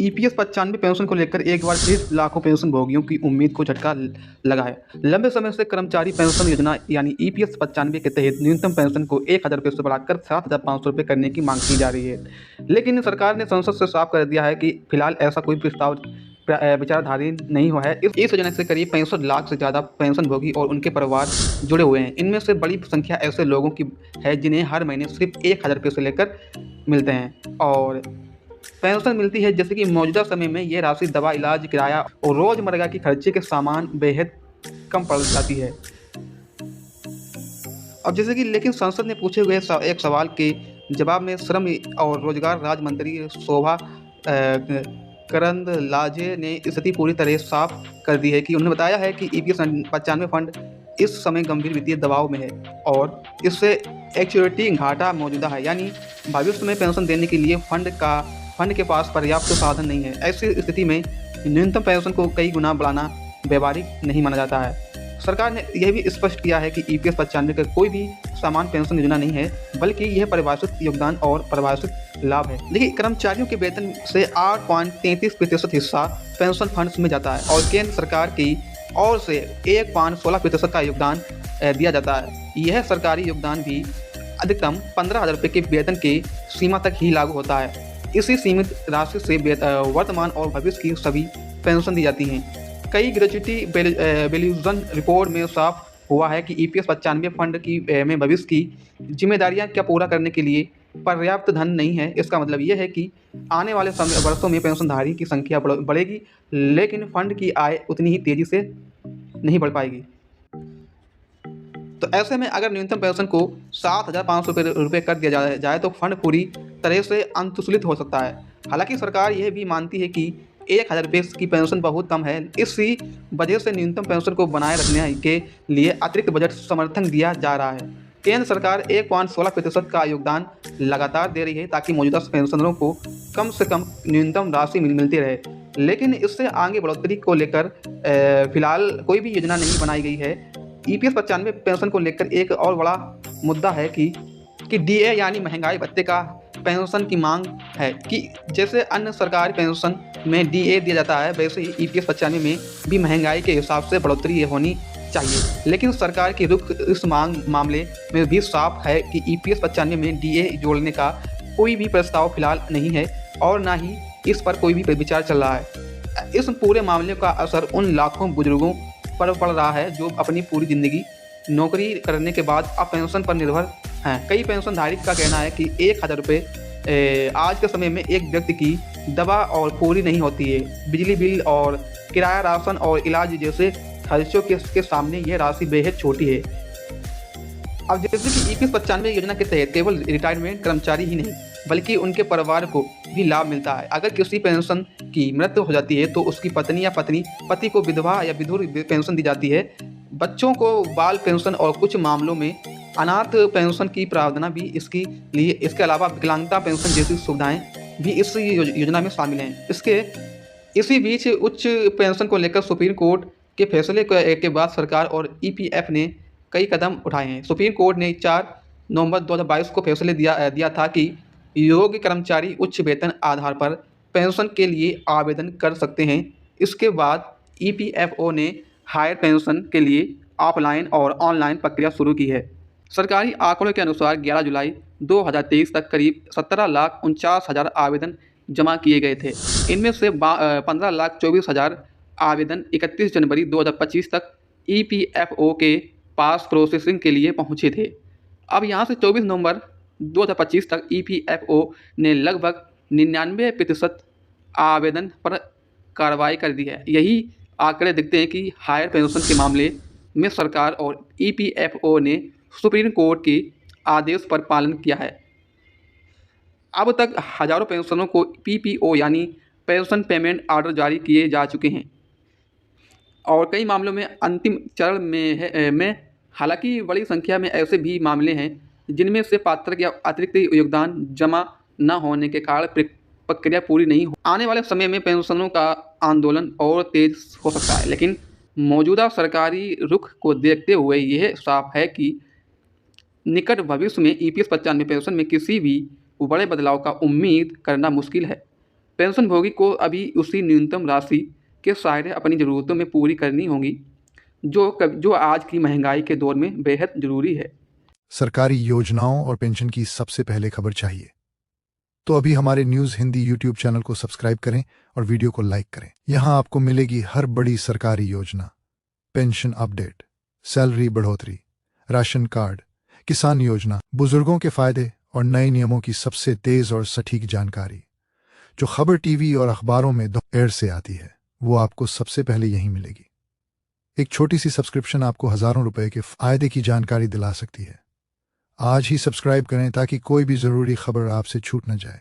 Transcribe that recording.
EPS 95 pension को लेकर एक बार फिर लाखों पेंशन भोगियों की उम्मीद को झटका लगा है। लंबे समय से कर्मचारी पेंशन योजना यानी ईपीएस 95 के तहत न्यूनतम पेंशन को 1,000 रुपये से बढ़ाकर 7,500 रुपये करने की मांग की जा रही है। लेकिन सरकार ने संसद से साफ कर दिया है कि फिलहाल ऐसा कोई प्रस्ताव विचाराधीन नहीं हुआ है। इस योजना से करीब 65 लाख से ज़्यादा पेंशनभोगी और उनके परिवार जुड़े हुए हैं। इनमें से बड़ी संख्या ऐसे लोगों की है जिन्हें हर महीने सिर्फ 1,000 रुपये से लेकर मिलते हैं और पेंशन मिलती है। जैसे कि मौजूदा समय में ये राशि दवा, इलाज, किराया और रोजमर्रा के खर्चे के सामान बेहद कम पड़ जाती है। अब जैसे कि लेकिन संसद ने पूछे हुए एक सवाल के जवाब में श्रम और रोजगार राज्य मंत्री शोभा करंदलाजे ने स्थिति पूरी तरह साफ कर दी है कि उन्होंने बताया है कि ईपीएस 95 फंड इस समय गंभीर वित्तीय दबाव में है और इससे एक्चुअलिटी घाटा मौजूदा है, यानी भविष्य में पेंशन देने के लिए फंड के पास पर्याप्त साधन नहीं है। ऐसी स्थिति में न्यूनतम पेंशन को कई गुना बढ़ाना व्यवहारिक नहीं माना जाता है। सरकार ने यह भी स्पष्ट किया है कि ईपीएस 95 का कोई भी समान पेंशन योजना नहीं है, बल्कि यह परिभाषित योगदान और परिभाषित लाभ है। लेकिन कर्मचारियों के वेतन से 8.33% हिस्सा पेंशन फंड में जाता है और केंद्र सरकार की ओर से 1.16% का योगदान दिया जाता है। यह सरकारी योगदान भी अधिकतम 15,000 रुपये के वेतन की सीमा तक ही लागू होता है। इसी सीमित राशि से वर्तमान और भविष्य की सभी पेंशन दी जाती हैं। कई ग्रेच्युटी वैल्यूएशन रिपोर्ट में साफ हुआ है कि ईपीएस 95 फंड में भविष्य की जिम्मेदारियां क्या पूरा करने के लिए पर्याप्त धन नहीं है। इसका मतलब यह है कि आने वाले वर्षों में पेंशनधारी की संख्या बढ़ेगी, लेकिन फंड की आय उतनी ही तेजी से नहीं बढ़ पाएगी। तो ऐसे में अगर न्यूनतम पेंशन को 7,500 रुपये कर दिया जाए तो फंड पूरी तरह से अंतुशुलित हो सकता है। हालांकि सरकार यह भी मानती है कि 1,000 रुपये की पेंशन बहुत कम है। इसी वजह से न्यूनतम पेंशन को बनाए रखने के लिए अतिरिक्त बजट समर्थन दिया जा रहा है। केंद्र सरकार 1.16% का योगदान लगातार दे रही है ताकि मौजूदा पेंशनरों को कम से कम न्यूनतम राशि मिलती रहे। लेकिन इससे आगे बढ़ोतरी को लेकर फिलहाल कोई भी योजना नहीं बनाई गई है। ईपीएस 95 पेंशन को लेकर एक और बड़ा मुद्दा है कि डीए यानी महंगाई भत्ते का पेंशन की मांग है कि जैसे अन्य सरकारी पेंशन में डीए दिया जाता है, वैसे ही ईपीएस 95 में भी महंगाई के हिसाब से बढ़ोतरी होनी चाहिए। लेकिन सरकार की रुख इस मामले में भी साफ है कि ईपीएस 95 में डीए जोड़ने का कोई भी प्रस्ताव फिलहाल नहीं है और ना ही इस पर कोई भी विचार चल रहा है। इस पूरे मामले का असर उन लाखों बुजुर्गों पर पड़ रहा है जो अपनी पूरी ज़िंदगी नौकरी करने के बाद अब पेंशन पर निर्भर हैं। कई पेंशनधारी का कहना है कि 1,000 रुपये आज के समय में एक व्यक्ति की दवा और पूरी नहीं होती है। बिजली बिल और किराया, राशन और इलाज जैसे खर्चों के सामने यह राशि बेहद छोटी है। अब जैसे कि ईपीएस 95 योजना के तहत केवल रिटायरमेंट कर्मचारी ही नहीं बल्कि उनके परिवार को भी लाभ मिलता है। अगर किसी पेंशन की मृत्यु हो जाती है तो उसकी पत्नी या पति को विधवा या विधुर पेंशन दी जाती है। बच्चों को बाल पेंशन और कुछ मामलों में अनाथ पेंशन की प्रावधान भी इसके अलावा विकलांगता पेंशन जैसी सुविधाएं भी इस योजना में शामिल हैं। इसी बीच उच्च पेंशन को लेकर सुप्रीम कोर्ट के फैसले के बाद सरकार और ईपीएफ ने कई कदम उठाए हैं। सुप्रीम कोर्ट ने 4 नवंबर 2022 को फैसले दिया था कि योग्य कर्मचारी उच्च वेतन आधार पर पेंशन के लिए आवेदन कर सकते हैं। इसके बाद ईपीएफओ ने हायर पेंशन के लिए ऑफलाइन और ऑनलाइन प्रक्रिया शुरू की है। सरकारी आंकड़ों के अनुसार 11 जुलाई 2023 तक करीब 17,49,000 आवेदन जमा किए गए थे। इनमें से 15,24,000 आवेदन 31 जनवरी 2025 तक ईपीएफओ के पास प्रोसेसिंग के लिए पहुंचे थे। अब यहां से 24 नवंबर 2025 तक ईपीएफओ ने लगभग 99% आवेदन पर कार्रवाई कर दी है। यही आंकड़े दिखते हैं कि हायर पेंशन के मामले में सरकार और ईपीएफओ ने सुप्रीम कोर्ट के आदेश पर पालन किया है। अब तक हजारों पेंशनरों को पीपीओ यानी पेंशन पेमेंट ऑर्डर जारी किए जा चुके हैं और कई मामलों में अंतिम चरण में हालांकि बड़ी संख्या में ऐसे भी मामले हैं जिनमें से पात्र या अतिरिक्त योगदान जमा न होने के कारण प्रक्रिया पूरी नहीं हो। आने वाले समय में पेंशनरों का आंदोलन और तेज हो सकता है, लेकिन मौजूदा सरकारी रुख को देखते हुए यह साफ है कि निकट भविष्य में ईपीएस 95 पेंशन में किसी भी बड़े बदलाव का उम्मीद करना मुश्किल है। पेंशनभोगी को अभी उसी न्यूनतम राशि के सहारे अपनी ज़रूरतों में पूरी करनी होंगी, जो आज की महंगाई के दौर में बेहद ज़रूरी है। सरकारी योजनाओं और पेंशन की सबसे पहले खबर चाहिए तो अभी हमारे न्यूज़ हिंदी यूट्यूब चैनल को सब्सक्राइब करें और वीडियो को लाइक करें। यहाँ आपको मिलेगी हर बड़ी सरकारी योजना, पेंशन अपडेट, सैलरी बढ़ोतरी, राशन कार्ड, किसान योजना, बुजुर्गों के फायदे और नए नियमों की सबसे तेज और सटीक जानकारी। जो खबर टीवी और अखबारों में दोपहर से आती है वो आपको सबसे पहले यहीं मिलेगी। एक छोटी सी सब्सक्रिप्शन आपको हजारों रुपए के फायदे की जानकारी दिला सकती है। आज ही सब्सक्राइब करें ताकि कोई भी ज़रूरी खबर आपसे छूट न जाए।